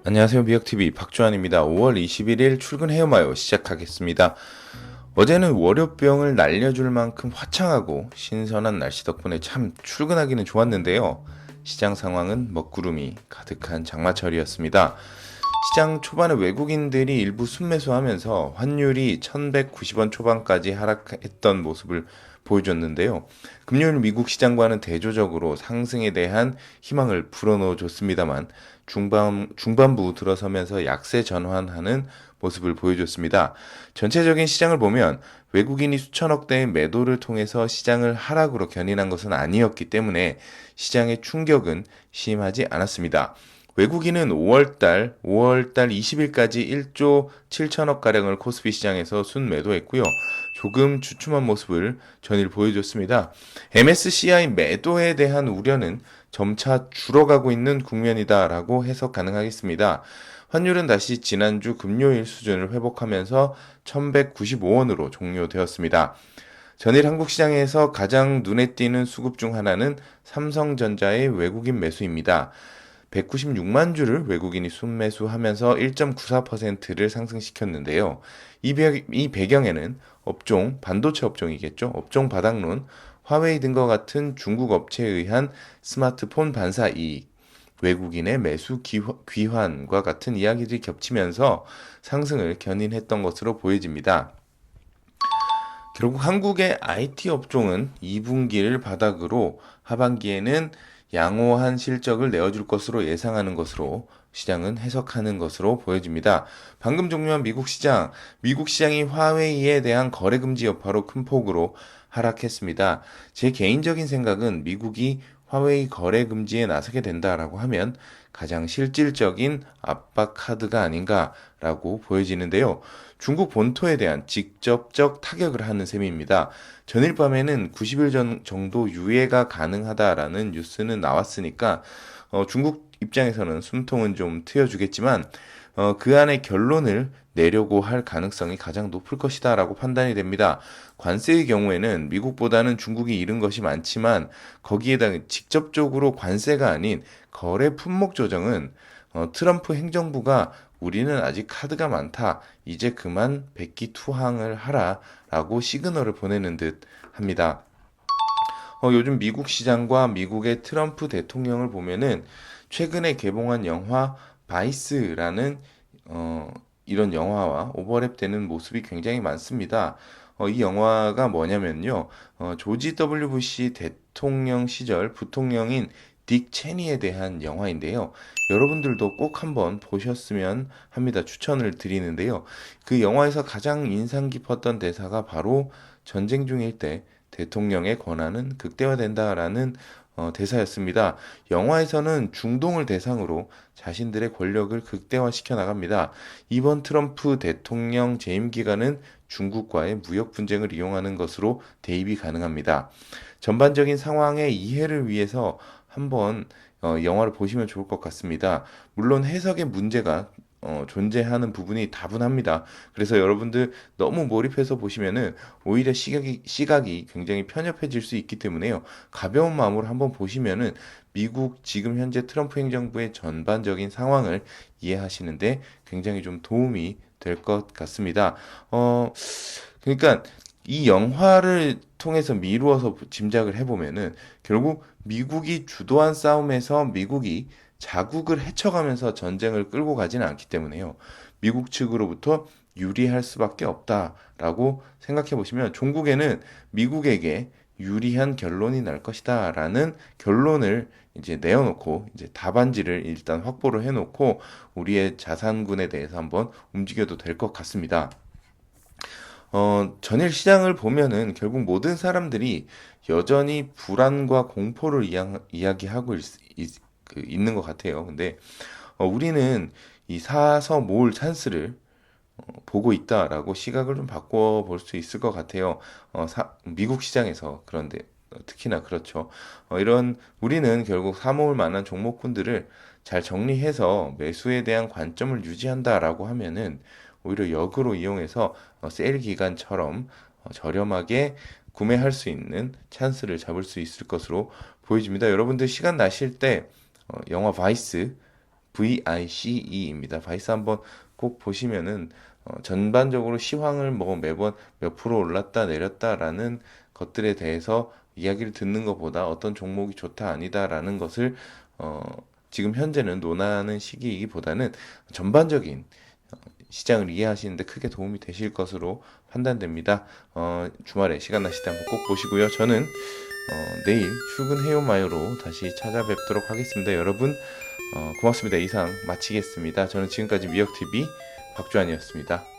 안녕하세요. 미역TV 박주환입니다. 5월 21일 출근해요 마요 시작하겠습니다. 어제는 월요병을 날려줄 만큼 화창하고 신선한 날씨 덕분에 참 출근하기는 좋았는데요. 시장 상황은 먹구름이 가득한 장마철이었습니다. 시장 초반에 외국인들이 일부 순매수하면서 환율이 1190원 초반까지 하락했던 모습을 보여줬는데요. 금요일 미국 시장과는 대조적으로 상승에 대한 희망을 불어넣어줬습니다만 중반부 들어서면서 약세 전환하는 모습을 보여줬습니다. 전체적인 시장을 보면 외국인이 수천억 대의 매도를 통해서 시장을 하락으로 견인한 것은 아니었기 때문에 시장의 충격은 심하지 않았습니다. 외국인은 5월달 20일까지 1조 7천억 가량을 코스피 시장에서 순매도했고요. 조금 주춤한 모습을 전일 보여줬습니다. MSCI 매도에 대한 우려는 점차 줄어가고 있는 국면이다라고 해석 가능하겠습니다. 환율은 다시 지난주 금요일 수준을 회복하면서 1195원으로 종료되었습니다. 전일 한국 시장에서 가장 눈에 띄는 수급 중 하나는 삼성전자의 외국인 매수입니다. 196만 주를 외국인이 순매수하면서 1.94%를 상승시켰는데요. 이 배경에는 업종, 반도체 업종이겠죠. 업종 바닥론, 화웨이 등과 같은 중국 업체에 의한 스마트폰 반사 이익, 외국인의 매수 귀환과 같은 이야기들이 겹치면서 상승을 견인했던 것으로 보여집니다. 결국 한국의 IT 업종은 2분기를 바닥으로 하반기에는 양호한 실적을 내어줄 것으로 예상하는 것으로 시장은 해석하는 것으로 보여집니다. 방금 종료한 미국 시장이 화웨이에 대한 거래 금지 여파로 큰 폭으로 하락했습니다. 제 개인적인 생각은 미국이 화웨이 거래 금지에 나서게 된다라고 하면 가장 실질적인 압박 카드가 아닌가라고 보여지는데요. 중국 본토에 대한 직접적 타격을 하는 셈입니다. 전일 밤에는 90일 정도 유예가 가능하다라는 뉴스는 나왔으니까 중국 입장에서는 숨통은 좀 트여주겠지만 그 안에 결론을 내려고 할 가능성이 가장 높을 것이다 라고 판단이 됩니다. 관세의 경우에는 미국보다는 중국이 잃은 것이 많지만 거기에다 직접적으로 관세가 아닌 거래 품목 조정은 트럼프 행정부가 우리는 아직 카드가 많다. 이제 그만 백기투항을 하라 라고 시그널을 보내는 듯 합니다. 요즘 미국 시장과 미국의 트럼프 대통령을 보면은 최근에 개봉한 영화 바이스라는 이런 영화와 오버랩되는 모습이 굉장히 많습니다. 이 영화가 뭐냐면요. 조지 W. 부시 대통령 시절 부통령인 딕 체니에 대한 영화인데요. 여러분들도 꼭 한번 보셨으면 합니다. 추천을 드리는데요. 그 영화에서 가장 인상 깊었던 대사가 바로 전쟁 중일 때 대통령의 권한은 극대화된다라는 대사였습니다. 영화에서는 중동을 대상으로 자신들의 권력을 극대화시켜 나갑니다. 이번 트럼프 대통령 재임 기간은 중국과의 무역 분쟁을 이용하는 것으로 대입이 가능합니다. 전반적인 상황의 이해를 위해서 한번 영화를 보시면 좋을 것 같습니다. 물론 해석의 문제가 존재하는 부분이 다분합니다. 그래서 여러분들 너무 몰입해서 보시면은 오히려 시각이 굉장히 편협해질 수 있기 때문에요. 가벼운 마음으로 한번 보시면은 미국 지금 현재 트럼프 행정부의 전반적인 상황을 이해하시는데 굉장히 좀 도움이 될 것 같습니다. 그러니까 이 영화를 통해서 미루어서 짐작을 해보면은 결국 미국이 주도한 싸움에서 미국이 자국을 헤쳐가면서 전쟁을 끌고 가지는 않기 때문에요. 미국 측으로부터 유리할 수밖에 없다라고 생각해 보시면 종국에는 미국에게 유리한 결론이 날 것이다라는 결론을 이제 내어놓고 이제 답안지를 일단 확보를 해놓고 우리의 자산군에 대해서 한번 움직여도 될 것 같습니다. 전일 시장을 보면은 결국 모든 사람들이 여전히 불안과 공포를 이야기하고 있는 것 같아요. 근데 우리는 이 사서 모을 찬스를 보고 있다라고 시각을 좀 바꿔볼 수 있을 것 같아요. 미국 시장에서 그런데 특히나 그렇죠. 이런 우리는 결국 사모을 만한 종목군들을 잘 정리해서 매수에 대한 관점을 유지한다라고 하면은 오히려 역으로 이용해서 세일 기간처럼 저렴하게 구매할 수 있는 찬스를 잡을 수 있을 것으로 보여집니다. 여러분들 시간 나실 때 영화 바이스 VICE입니다. 바이스 한번 꼭 보시면은 전반적으로 시황을 뭐 매번 몇 프로 올랐다 내렸다라는 것들에 대해서 이야기를 듣는 것보다 어떤 종목이 좋다 아니다라는 것을 지금 현재는 논하는 시기이기보다는 전반적인 시장을 이해하시는데 크게 도움이 되실 것으로 판단됩니다. 주말에 시간 나실 때 한번 꼭 보시고요. 저는 내일 출근 해요마요로 다시 찾아뵙도록 하겠습니다. 여러분 고맙습니다. 이상 마치겠습니다. 저는 지금까지 미역TV 박주환이었습니다.